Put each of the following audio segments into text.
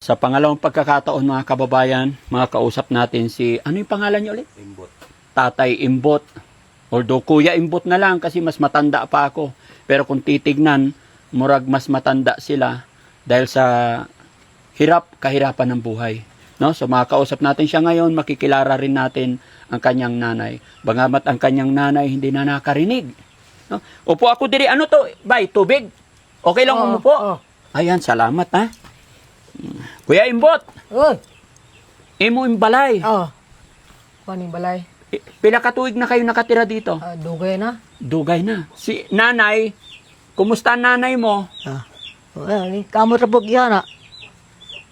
Sa pangalawang pagkakataon mga kababayan, mga kausap natin si, ano yung pangalan niyo ulit? Imbot. Tatay Imbot. Although Kuya Imbot na lang kasi mas matanda pa ako. Pero kung titignan, murag mas matanda sila dahil sa kahirapan ng buhay. No? So mga kausap natin siya ngayon, makikilala rin natin ang kanyang nanay. Bagamat ang kanyang nanay hindi na nakarinig. No? Upo ako diri, ano to? Bay, tubig? Okay lang umupo? Ayan, salamat ha. Kuya Imbot, Uy! imo imbalay. Kuning balay. Pila ka tuig na kayo nakatira dito? Dugay na. Dugay na. Si nanay, kumusta ang nanay mo? Kamot rabog yan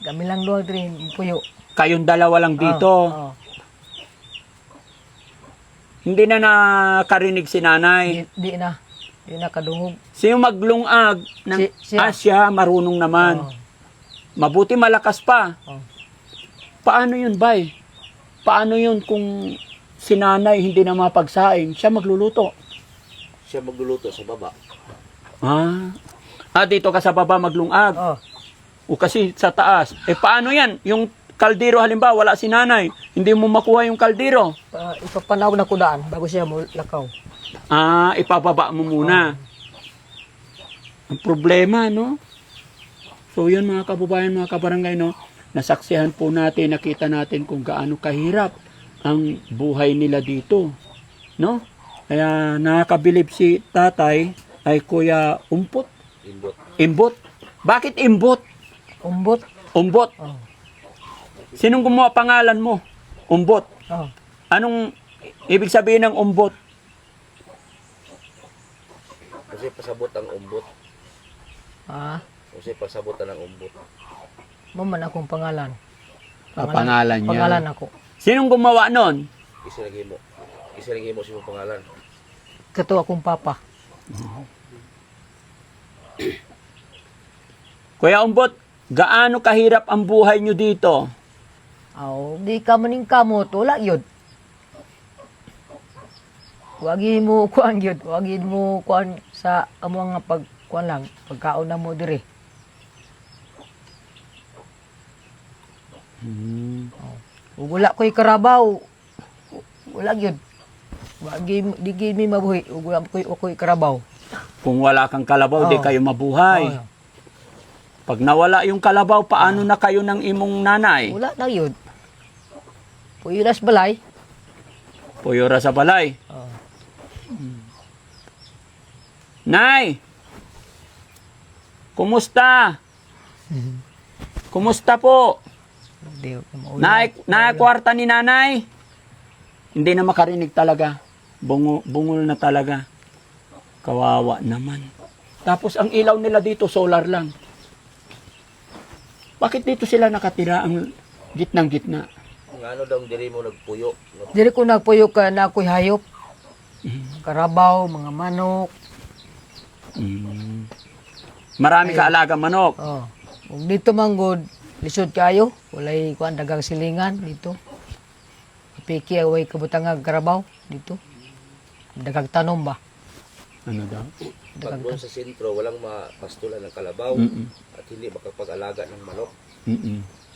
Kami lang doon rin, puyo. Kayong dalawa lang dito. Hindi na nakarinig si nanay. Di na. Di na kadungog. Sino maglungag? Siya. Siya, marunong naman. Mabuti malakas pa. Paano yun, bay? Paano yun kung si nanay hindi na mapagsaing? Siya magluluto. Siya magluluto sa baba. Dito ka sa baba maglungag. O kasi sa taas. Paano yan? Yung kaldero halimbawa, wala si nanay. Hindi mo makuha yung kaldero. Ipapanawag na kudaan bago siya lakaw. Ipababa mo muna. Ang problema, no? So yun mga kababayan, mga kabarangay, no? Nasaksihan po natin, nakita natin kung gaano kahirap ang buhay nila dito. No? Kaya nakakabilib si tatay ay Kuya Umpot. Imbot. Imbot. Bakit Imbot? Umbot. Umbot. Sinong gumawa pangalan mo? Umbot. Anong ibig sabihin ng umbot? Kasi pasabot ang umbot. Kasi pasabotan ng umbot. Maman akong pangalan. Pangalan niya. Pangalan ako. Sinong gumawa nun? Isinagay mo. Isinagay mo sa pangalan. Kato akong papa. Kuya Umbot, gaano kahirap ang buhay nyo dito? Di ka maning kamot. Wala yun. Wagi mo kuan yun. Wagi mo kuan sa amo nga pagkuan lang. Pagkaon na mo dire. Wala ko'y karabaw. Wala yun. Di gini mabuhi. Wala ko'y karabaw. Kung wala kang kalabaw, di kayo mabuhay. Pag nawala yung kalabaw, paano na kayo ng imong nanay? Wala na yun. Puyiras balay. Puyora sa balay. Nay! Kumusta? Kumusta po? Kwarta ni nanay? Hindi na makarinig talaga. Bungol na talaga. Kawawa naman. Tapos ang ilaw nila dito, solar lang. Bakit dito sila nakatira ang gitnang-gitna? Ang ano daw diri mo nagpuyo. Dili ko nagpuyo ka na ako'y hayop. Karabaw, mga manok. Marami ka alaga manok. Kung dito manggod, lisod kayo. Walay kuan dagang silingan dito. Piki away kabutangag karabaw dito. Dagang tanom ba? Ano daw? Pag doon sa sentro, walang mapastulan ng kalabaw at hindi makapag-alaga ng manok.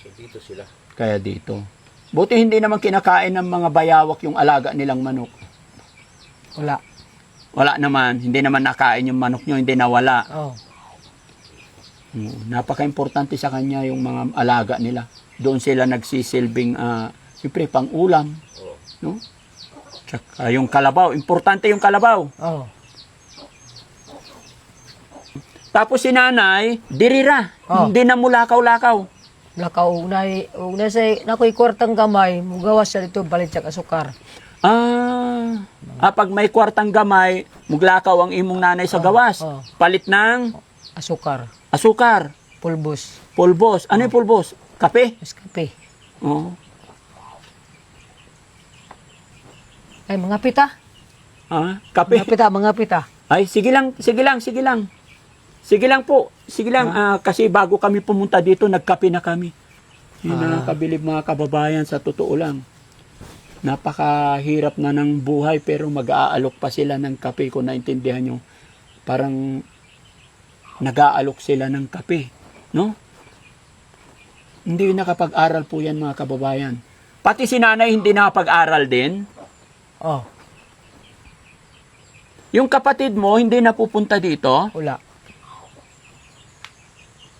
So dito sila. Kaya dito. Buti hindi naman kinakain ng mga bayawak yung alaga nilang manok. Wala. Wala naman. Hindi naman nakain yung manok nyo. Hindi nawala. Napaka-importante sa kanya yung mga alaga nila. Doon sila nagsisilbing, siyempre, pang-ulam. No? Tsaka yung kalabaw. Importante yung kalabaw. Tapos si nanay, dirira. Hindi na mulakaw-lakaw. Lakaw, ugnay say, nako'y kwartang gamay, mugawas siya dito, balit siya asukar. Pag may kwartang gamay, muglakaw ang imong nanay sa gawas. Palit ng Asukar. asukar. Pulbos. Pulbos. Ano yung pulbos? Kape? Mas kape. Oo. Ay, mga pita. Kape? Mga pita. Ay, sige lang. Sige lang po. Sige lang. Kasi bago kami pumunta dito, nagkape na kami. Yun nakakabilib mga kababayan, sa totoo lang. Napakahirap na ng buhay pero mag-aalok pa sila ng kape. Kung naintindihan nyo, parang nag-aalok sila ng kape. No? Hindi nakapag-aral po yan mga kababayan. Pati si nanay hindi nakapag-aral din. Oh, Yung kapatid mo hindi napupunta dito. wala.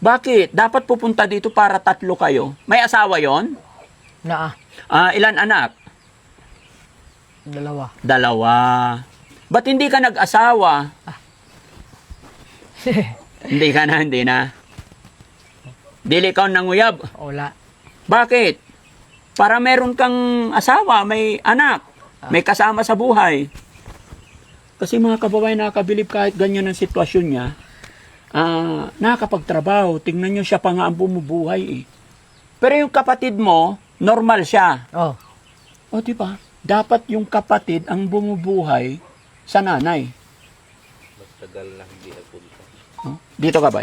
Bakit? Dapat pupunta dito para 3 kayo. May asawa yon? Naa, Ilan anak? 2. 2. Ba't hindi ka nag-asawa? Hindi na. Dili ka nanguyab. Wala. Bakit? Para meron kang asawa, may anak, may kasama sa buhay. Kasi mga kababayan, nakakabilib kahit ganyan ang sitwasyon niya, nakakapagtrabaho. Tingnan nyo siya pa nga ang bumubuhay eh. Pero yung kapatid mo, normal siya. Oh, O diba? Dapat yung kapatid ang bumubuhay sa nanay. Matagal na hindi nagpunta. No? Dito ka ba?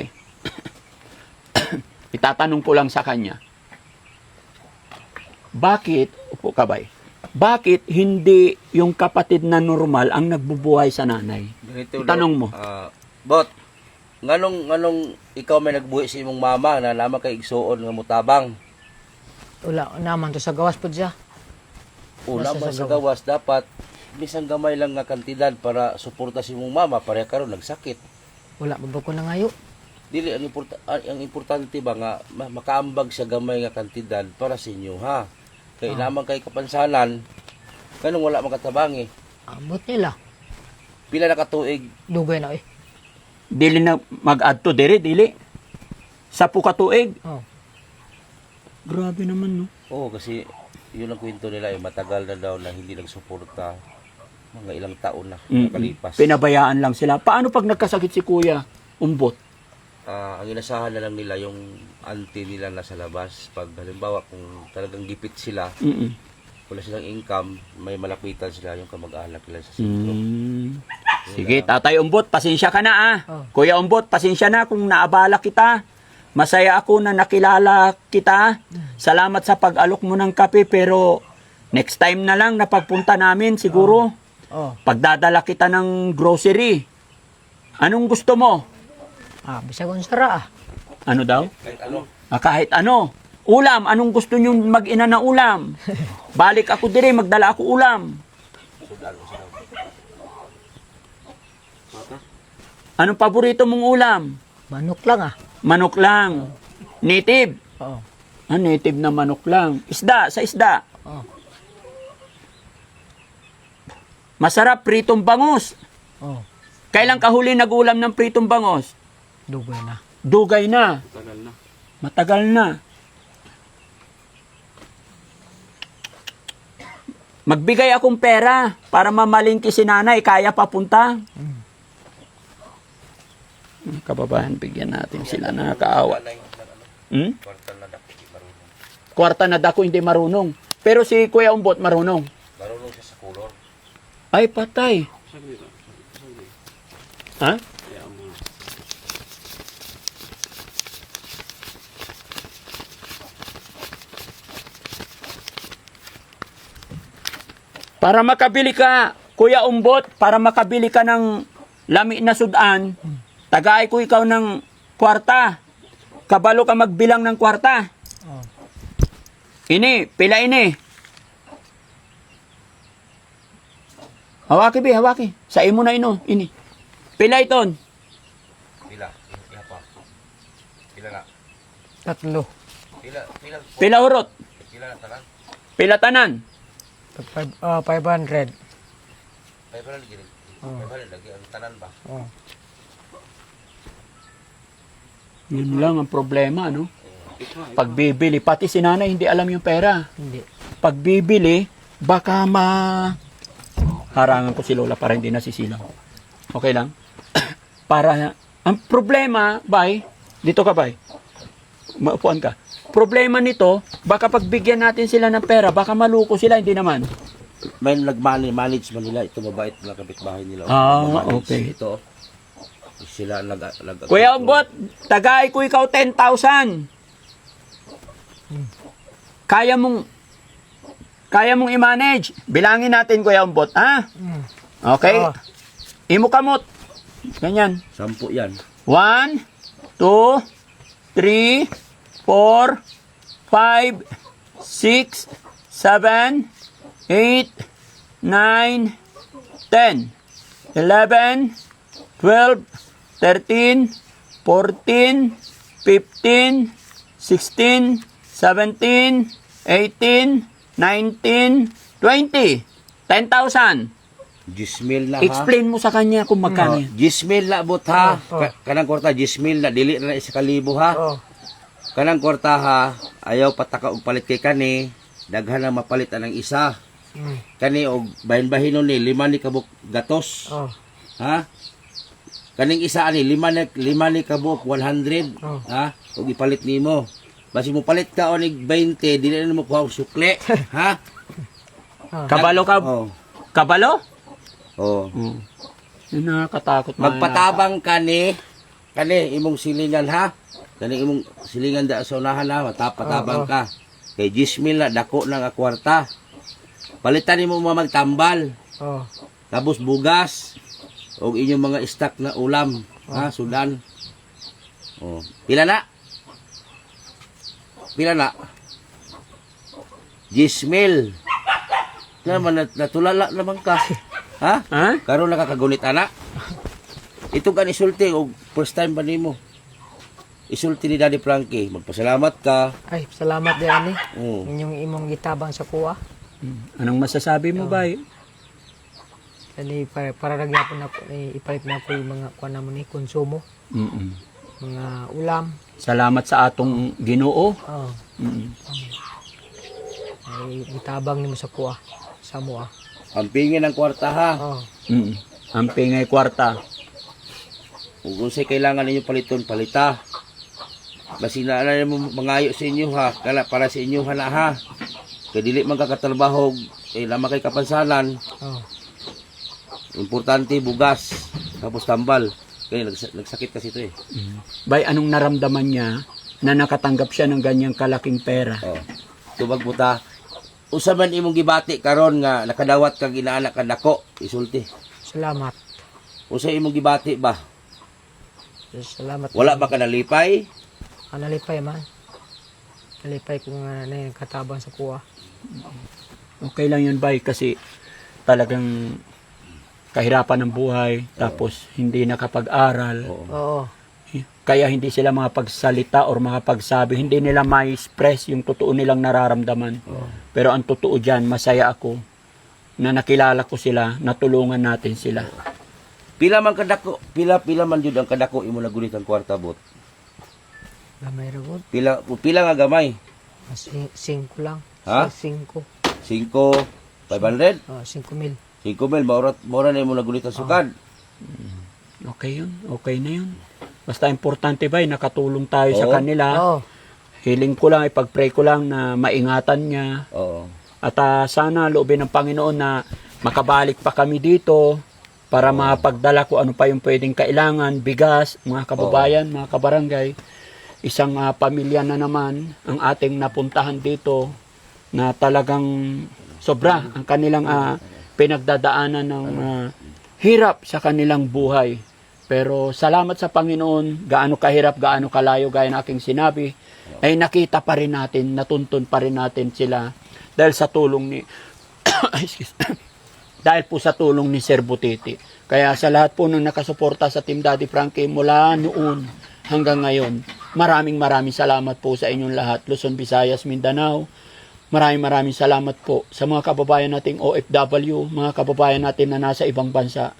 Itatanong ko lang sa kanya. Bakit, upo ka ba? Bakit hindi yung kapatid na normal ang nagbubuhay sa nanay? Ganito, Tanong mo. Bot, nganong ikaw may nagbuhi sa imong mama na naman kay igsuon nga mutabang? wala naman to sa gawas po siya. Una Nasa ba sa sa gawas dapat bisang gamay lang nga kantidad para suporta si imong mama pareha karon nagsakit. Wala ba ko na ngayo? Dili ang importante ba nga makaambag sa gamay nga kantidad para sa inyo ha. Kay naman kay kapansanan kanang wala makatabangi. Abot nila. Pila na katuig Dugay na eh. Dili na mag-add to dili. 10 katuig. Oh, Grabe naman, no? Oo, kasi yun ang kwento nila matagal na daw na hindi nagsuporta. Mga ilang taon na nakalipas. Pinabayaan lang sila. Paano pag nagkasakit si Kuya Umbot? Ang inasahan na lang nila yung auntie nila nasa labas. Pag halimbawa kung talagang gipit sila, Mm-mm. wala silang income, may malapitan sila yung kamag-anak nila sa sentro. Sige, Tatay Umbot, pasensya ka na Oh. Kuya Umbot, pasensya na kung naabala kita. Masaya ako na nakilala kita. Salamat sa pag-alok mo ng kape, pero next time na lang na pagpunta namin siguro, oh. pagdadala kita ng grocery. Anong gusto mo? Bisa kong sara Ano daw? Kahit ano, Kahit ano. Ulam, anong gusto nyo mag-ina na ulam? Balik ako dire, magdala ako ulam. Anong paborito mong ulam? Manok lang Manok lang. Native. Oh. Native na manok lang. Isda, sa isda. Oh. Masarap, pritong bangus. Oh. Kailan ka huli nag-ulam ng pritong bangus? Dugay na. Dugay na. Matagal na. Magbigay akong pera para mamalingki si nanay, kaya papunta. Kababayan, bigyan natin sila, nakakaawa. kwarta na dako, di marunong. Kwarta na dako hindi marunong. Pero si Kuya Umbot marunong. Marunong siya sa kulor. Ay, patay. Ha? Para makabili ka, Kuya Umbot, para makabili ka ng lami na sudan, tagay ko ikaw ng kwarta. Kabalo ka magbilang ng kwarta. Oh. Ini, pila ini. Hawaki, hawaki. Sa imo na ino, ini. Pila iton. Pila, iha pa. Pila na. 3. Pila urot. Pila na tanan. Pila tanan. 500. Ay pala lagi. Ay pala lagi ang tanan ba? Oh. Yun lang ang problema, no? Pagbibili, pati si nanay hindi alam yung pera. Hindi. Pagbibili, baka harangan ko si Lola para hindi nasisilaw. Okay lang? Para, ang problema, bay, dito ka bay, maupuan ka. Problema nito, baka pagbigyan natin sila ng pera, baka maluko sila, hindi naman. May nag-manage man nila. Ito mabait na kapitbahay nila. Ah, okay. Ito. Sila Kuya Umbot, tagay ko ikaw 10,000. Kaya mong i-manage. Bilangin natin, Kuya Umbot, ha? Okay? Oh. Imo kamot. Ganyan. 10 yan. 1, 2, 3, 4, 5, 6, 7, 8, 9, 10, 11, 12, 13, 14, 15, 16, 17, 18, 19, 20. 10,000. Gismil na ha. Explain mo sa kanya kung magkano yan. Gismil na but ha. Oh. Kanang kwarta gismil na dili na 1,000 ha. Oh. Kanang kwarta ha, ayaw pataka og palit kay kani, daghan na mapalit ang isa. Kani og bahin-bahinon ni 5 ni kabuk gatos. Oh. Ha? Kaning isa ani 5 ni kabuk 100. Oh. Ha? Og ipalit nimo. Basi mo palit ka onig 20, dili na mo kuha og sukle. Ha? Kabalo ka? Oh. Kabalo? Oh. Yun nakakatakot. Magpatabang kani imong silingan ha. Kani imong silingan da sa unahan ha, patabang ka. Kay gismil na dako na nga kwarta. Palitan nimo magtambal. Oh. Tapos bugas og inyong mga stock na ulam, ha, sudan. Oh, pila na? Pila na? Gismil. Naman natulala naman ka. Ha? Ha? Karon nakakagunit ana. Ito kan isulti og first time ba nimo? Isulti ni Daddy Frankie, magpasalamat ka. Ay, salamat din ani. Oh. Inyong imong gitabang sa kuha. Anong masasabi mo ba? Kani para ragyapon ako ipalit na ko yung mga kuha na mo ni konsumo, Mm-mm. mga ulam. Salamat sa atong Ginoo. Oh. Mm-mm. Ay gitabang nimo sa kuha sa mo. Ang pingin ng kwarta ha. Oh. Mm-mm. Ang pingay kwarta. Ug unsay kailangan ninyo paliton, palita. Basi na mo mangayo sa inyo ha, kala para sa inyo na ha. Kay dili man ka katrabaho, lama kay kapansanan. Oh. Importante bugas, tapos tambal. Kaya nagsakit kasi ito eh. Bay, anong naramdaman niya na nakatanggap siya ng ganyang kalaking pera? Oh. Tubag buta. Usa man imong gibati karon nga nakadawat kag inaanak ka dako, isulti. Salamat. Usa imong gibati ba? Salamat. Wala ba ka nalipay? Nalipay man. Nalipay ko nga na yung katabang sa kuha. Okay lang yun, Bay, kasi talagang kahirapan ng buhay, tapos hindi nakapag-aral. Oo. Kaya hindi sila makapagsalita or makapagsabi, hindi nila ma-express yung totoo nilang nararamdaman. Pero ang totoo dyan, masaya ako na nakilala ko sila, natulungan natin sila. Pila man kadako, pila man jud ang kadako imo nagunit ang kwarta bot. Gamay ra gud. Pila nga gamay? 5 lang. Ha? 5. 5, 500, 5,000. 5,000 mora na imo nagunit ang sukad. Okay yun, okay na yun. Basta importante ba, nakatulong tayo sa Oo. kanila. Oo. Hiling ko lang, ipag-pray ko lang na maingatan niya. Oo. At sana loobin ng Panginoon na makabalik pa kami dito para mapagdala ko ano pa yung pwedeng kailangan, bigas, mga kababayan, mga kabarangay. Isang pamilya na naman ang ating napuntahan dito na talagang sobra ang kanilang pinagdadaanan ng hirap sa kanilang buhay. Pero salamat sa Panginoon, gaano kahirap, gaano kalayo, gaya ng aking sinabi, ay nakita pa rin natin, natuntun pa rin natin sila dahil sa tulong ni dahil po sa tulong ni Sir Butiti. Kaya sa lahat po ng nakasuporta sa Team Daddy Frankie mula noon hanggang ngayon, maraming salamat po sa inyong lahat. Luzon, Visayas, Mindanao. Maraming salamat po sa mga kababayan nating OFW, mga kababayan natin na nasa ibang bansa.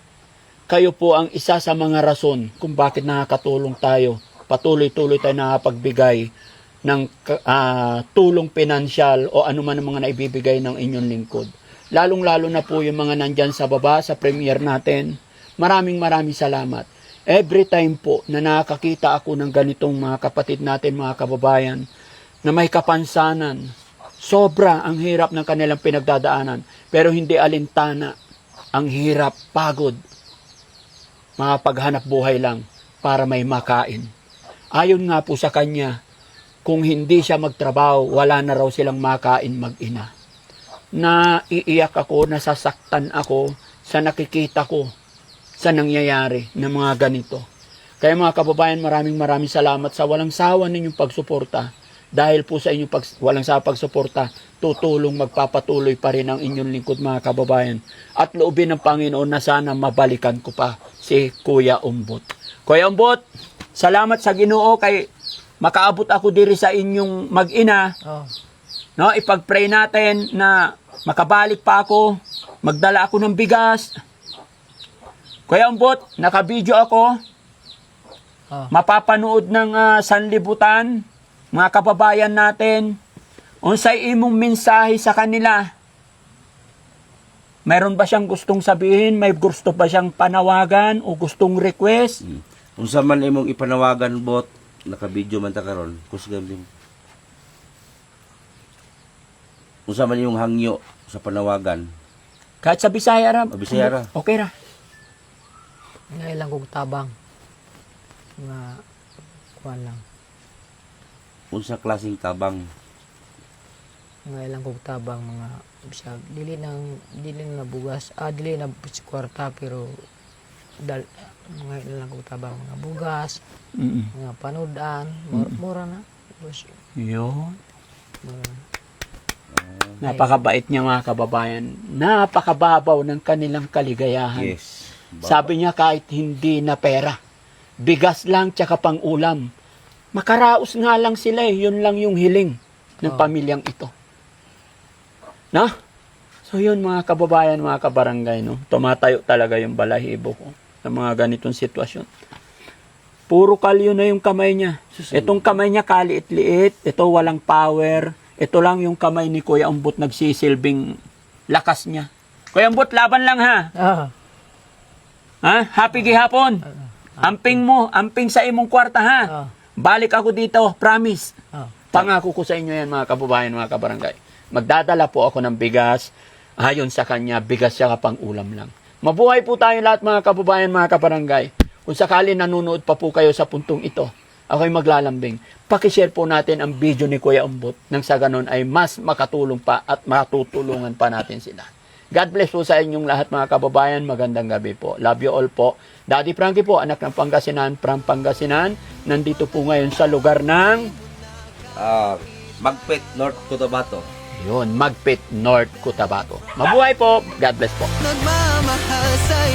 Kayo po ang isa sa mga rason kung bakit nakakatulong tayo. Patuloy-tuloy tayo nakapagbigay ng tulong pinansyal o anuman ang mga naibibigay ng inyong lingkod. Lalong-lalo na po yung mga nandyan sa baba, sa premiere natin. Maraming salamat. Every time po na nakakita ako ng ganitong mga kapatid natin, mga kababayan, na may kapansanan, sobra ang hirap ng kanilang pinagdadaanan, pero hindi alintana ang hirap, pagod, mga paghanap buhay lang para may makain. Ayon nga po sa kanya, kung hindi siya magtrabaho, wala na raw silang makain mag-ina. Naiiyak ako, nasasaktan ako sa nakikita ko sa nangyayari ng mga ganito. Kaya mga kababayan, maraming salamat sa walang sawa ninyong pagsuporta dahil po sa inyong walang sa pagsuporta, tutulong magpapatuloy pa rin ang inyong lingkod mga kababayan. At loobin ng Panginoon na sana mabalikan ko pa si Kuya Umbot. Kuya Umbot, salamat sa Ginoo kay makaabot ako diri sa inyong mag-ina. Oh. No, ipag-pray natin na makabalik pa ako, magdala ako ng bigas. Kuya Umbot, naka-video ako. Oh. Mapapanood ng sanlibutan, mga kababayan natin. Unsay imong mensahe sa kanila? Mayroon ba siyang gustong sabihin? May gusto ba siyang panawagan o gustong request? Unsa man imong ipanawagan bot, naka-video man ta karon, kusgambing. Unsa man imong hangyo sa panawagan? Kahit sa Bisaya ra. Bisaya ra. Okay ra. Nga ilang kong tabang. Nga, kuwan lang. Unsa klaseng tabang? Nga ilang kong tabang mga bisag. Dili na bugas. Dili na kwarta pero mga ilang kong tabang mga bugas, mga panudan, mura na. Yun. Mura. Napakabait niya mga kababayan. Napakababaw ng kanilang kaligayahan. Yes. Sabi niya kahit hindi na pera, bigas lang tsaka pang ulam. Makaraos nga lang sila eh. Yun lang yung hiling ng pamilyang ito. No? So yun mga kababayan, mga kabarangay, no? Tumatayo talaga yung balahibo ko sa mga ganitong sitwasyon. Puro kalyo na yung kamay niya. Itong kamay niya kaliit-liit, ito walang power. Ito lang yung kamay ni Kuya Umbot nagsisilbing lakas niya. Kuya Umbot, laban lang ha. Ha? Happy gihapon. Amping mo, amping sa imong kwarta ha. Balik ako dito, promise. Pangako ko sa inyo yan mga kababayan, mga kabarangay. Magdadala po ako ng bigas. Ayon sa kanya, bigas siya kapang ulam lang. Mabuhay po tayo lahat mga kababayan, mga kabarangay. Kung sakali nanonood pa po kayo sa puntong ito, ako'y maglalambing. Pakishare po natin ang video ni Kuya Umbot nang sa ganon ay mas makatulong pa at matutulungan pa natin sila. God bless po sa inyong lahat mga kababayan. Magandang gabi po. Love you all po. Daddy Frankie po, anak ng Pangasinan, from Pangasinan. Nandito po ngayon sa lugar ng Magpet, North Cotabato. Magpit, North Cotabato. Mabuhay po. God bless po. Nagmamahal sa'yo.